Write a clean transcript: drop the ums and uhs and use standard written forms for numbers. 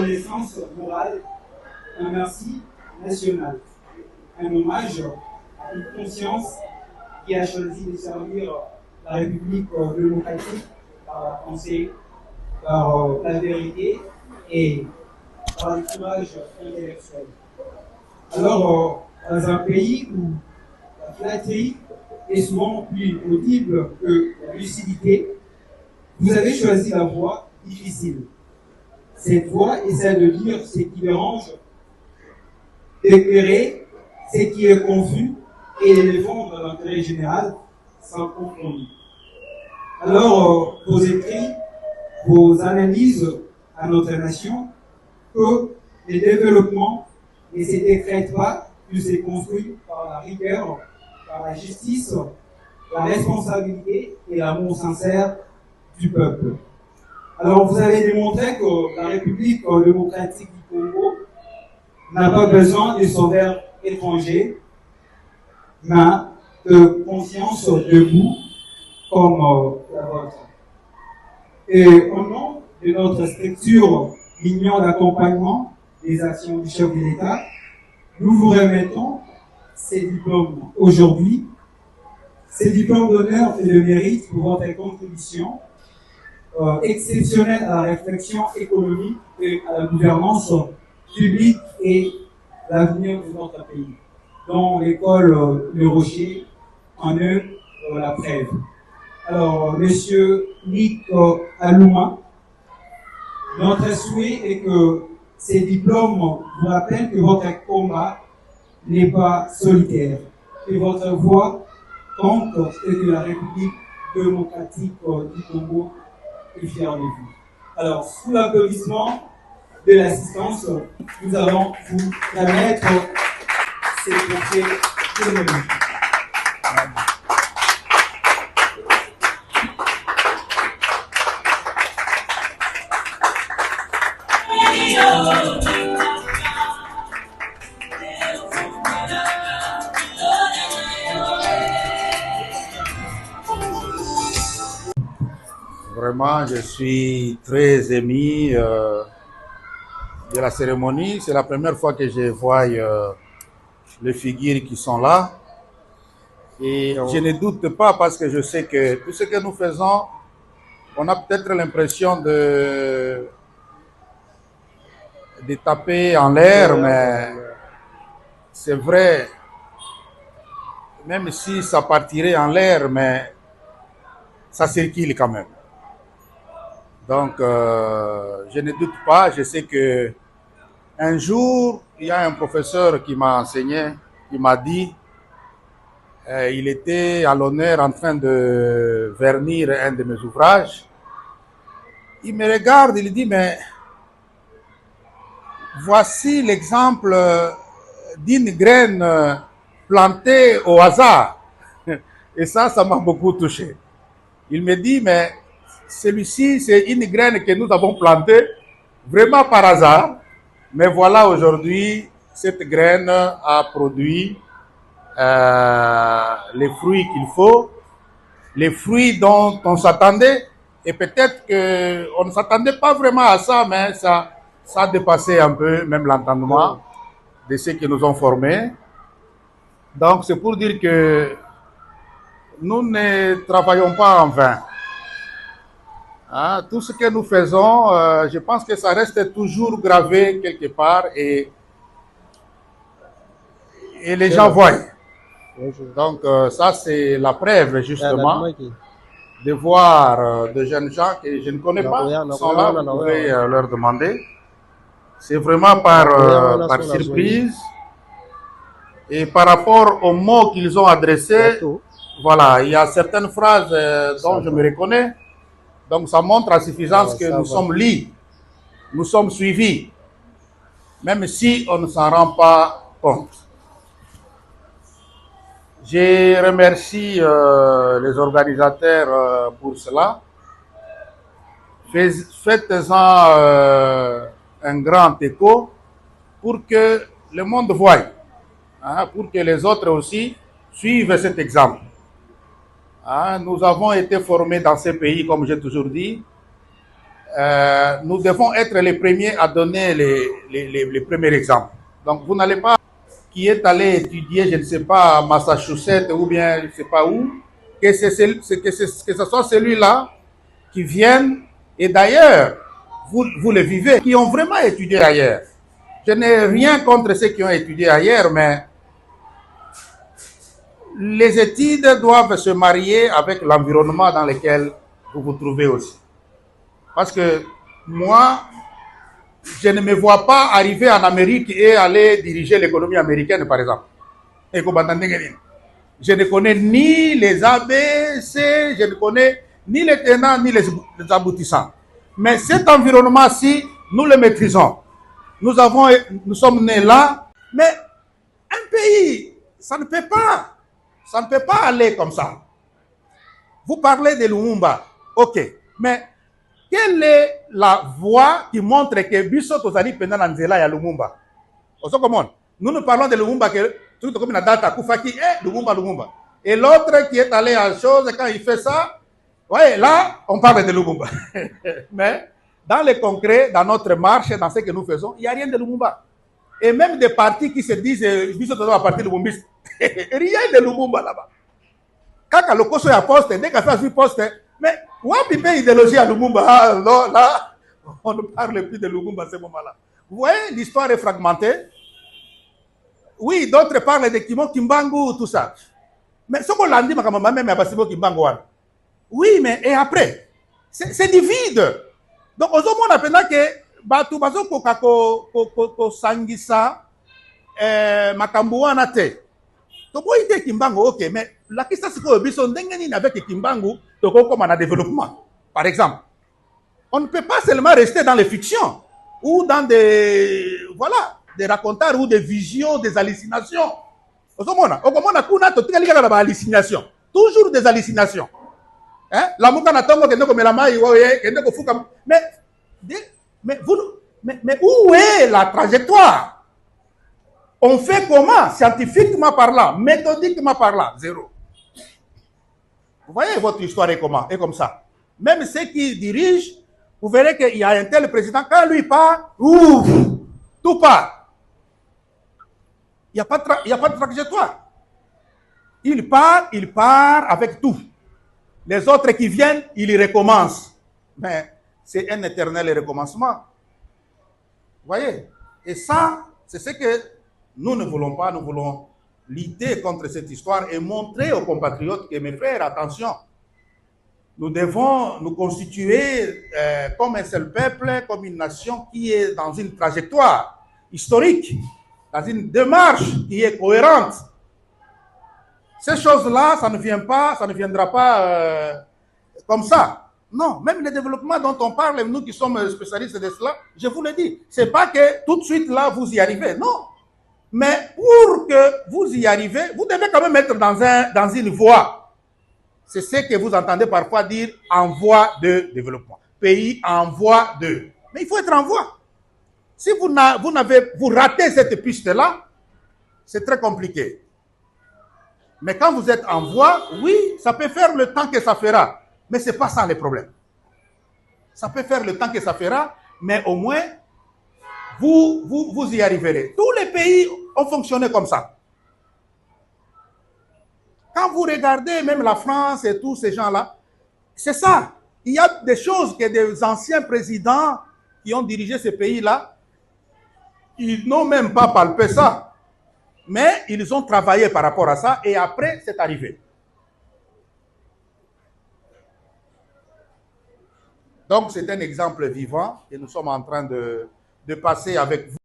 reconnaissance morale, un merci national, un hommage à une conscience qui a choisi de servir la République démocratique par la pensée, par la vérité et par le courage intellectuel. Alors, dans un pays où la flatterie est souvent plus audible que la lucidité, vous avez choisi la voie difficile. Cette voie est celle de dire ce qui dérange, d'éclairer ce qui est confus et de défendre l'intérêt général sans compromis. Alors, vos écrits, vos analyses à notre nation, que le développement ne se décrète pas, il se construit par la rigueur, par la justice, la responsabilité et l'amour sincère du peuple. Alors, vous avez démontré que la République démocratique du Congo n'a pas besoin de sauveurs étrangers, mais de conscience debout comme la vôtre. Et au nom de notre structure l'union d'accompagnement des actions du chef de l'État, nous vous remettons ces diplômes aujourd'hui, ces diplômes d'honneur et de mérite pour votre contribution exceptionnelle à la réflexion économique et à la gouvernance publique et l'avenir de notre pays, dont l'école Le Rocher en est la preuve. Alors, Monsieur Nick Alouma, notre souhait est que ces diplômes vous rappellent que votre combat n'est pas solitaire, que votre voix compte et que la République démocratique du Congo est fière de vous. Alors, sous l'applaudissement de l'assistance, nous allons vous remettre ces trophées économiques. Vraiment, je suis très ému de la cérémonie. C'est la première fois que je vois les figures qui sont là. Et je ne doute pas parce que je sais que tout ce que nous faisons, on a peut-être l'impression de taper en l'air, mais c'est vrai, même si ça partirait en l'air, mais ça circule quand même. Donc, je ne doute pas, je sais que un jour, il y a un professeur qui m'a enseigné, qui m'a dit, il était à l'honneur en train de vernir un de mes ouvrages. Il me regarde, il dit, mais voici l'exemple d'une graine plantée au hasard. Et ça m'a beaucoup touché. Il me dit, mais celui-ci, c'est une graine que nous avons plantée vraiment par hasard. Mais voilà, aujourd'hui, cette graine a produit les fruits qu'il faut, les fruits dont on s'attendait. Et peut-être qu'on ne s'attendait pas vraiment à ça, mais ça a dépassé un peu même l'entendement de ceux qui nous ont formés. Donc, c'est pour dire que nous ne travaillons pas en vain. Hein, tout ce que nous faisons, je pense que ça reste toujours gravé quelque part et les gens voient. Donc, ça, c'est la preuve, justement, de voir des jeunes gens que je ne connais pas, qui sont là, vous pouvez leur demander. C'est vraiment par surprise. Et par rapport aux mots qu'ils ont adressés, voilà, il y a certaines phrases dont je me reconnais. Donc, ça montre à suffisance que nous sommes lits, nous sommes suivis, même si on ne s'en rend pas compte. Je remercie les organisateurs pour cela. Faites-en un grand écho pour que le monde voie, hein, pour que les autres aussi suivent cet exemple. Hein, nous avons été formés dans ces pays, comme j'ai toujours dit. nous devons être les premiers à donner les premiers exemples. Donc, vous n'allez pas, qui est allé étudier, je ne sais pas, à Massachusetts ou bien je ne sais pas où, que ce soit celui-là qui vienne, et d'ailleurs, vous le vivez, qui ont vraiment étudié ailleurs. Je n'ai rien contre ceux qui ont étudié ailleurs, mais les études doivent se marier avec l'environnement dans lequel vous vous trouvez aussi. Parce que moi, je ne me vois pas arriver en Amérique et aller diriger l'économie américaine, par exemple. Je ne connais ni les ABC, je ne connais ni les tenants ni les aboutissants. Mais cet environnement-ci, nous le maîtrisons. Nous sommes nés là, mais un pays, ça ne peut pas aller comme ça. Vous parlez de Lumumba, ok, mais quelle est la voie qui montre que Bisso Tozali pendant Nzela ya Lumumba? Nous nous parlons de Lumumba que tout comme une date à Koufaki, Lumumba. Et l'autre qui est allé à chose, quand il fait ça, ouais, là, on parle de Lumumba. Mais dans le concret, dans notre marche, dans ce que nous faisons, il n'y a rien de Lumumba. Et même des partis qui se disent Bisso Tozali à partir de Lumumba, rien de Lumumba là-bas. Quand le Koso est poste, dès qu'il fait poste, mais wapi peut idéologie à Lumumba? Là, on ne parle plus de Lumumba à ce moment-là. Vous voyez, l'histoire est fragmentée. Oui, d'autres parlent de Kimbangu, tout ça. Mais ce qu'on l'a dit, même à Bassibo Kimbangu. Oui, mais et après? C'est du vide. Donc, au moins, on a que Batu Bazo Kokako Sangisa, Makambouana te. Donc, il était Kimbangu, ok, mais la question c'est que Bisso Ndengeni avec Kimbangu, comme un développement, par exemple. On ne peut pas seulement rester dans les fictions ou dans des racontages ou des visions, des hallucinations. Toujours des hallucinations. Hein? Mais où est la trajectoire? On fait comment? Scientifiquement parlant, méthodiquement parlant, zéro. Vous voyez, votre histoire est comment? Et comme ça. Même ceux qui dirigent, vous verrez qu'il y a un tel président, quand lui part, ouf, tout part. Il n'y a pas de trajectoire. Il part avec tout. Les autres qui viennent, ils recommencent. Mais c'est un éternel recommencement. Vous voyez? Et ça, c'est ce que nous ne voulons pas. Nous voulons lutter contre cette histoire et montrer aux compatriotes que, mes frères, attention, nous devons nous constituer comme un seul peuple, comme une nation qui est dans une trajectoire historique, dans une démarche qui est cohérente. Ces choses-là, ça ne viendra pas comme ça. Non, même le développement dont on parle, nous qui sommes spécialistes de cela, je vous le dis, c'est pas que tout de suite là, vous y arrivez, non. Mais pour que vous y arrivez, vous devez quand même être dans une voie. C'est ce que vous entendez parfois dire en voie de développement. Pays en voie de. Mais il faut être en voie. Si vous ratez cette piste-là, c'est très compliqué. Mais quand vous êtes en voie, oui, ça peut faire le temps que ça fera. Mais ce n'est pas ça le problème. Ça peut faire le temps que ça fera, mais au moins, vous y arriverez. Tous les pays ont fonctionné comme ça. Quand vous regardez même la France et tous ces gens-là, c'est ça. Il y a des choses que des anciens présidents qui ont dirigé ces pays-là, ils n'ont même pas palpé ça. Mais ils ont travaillé par rapport à ça et après, c'est arrivé. Donc, c'est un exemple vivant que nous sommes en train de passer avec vous.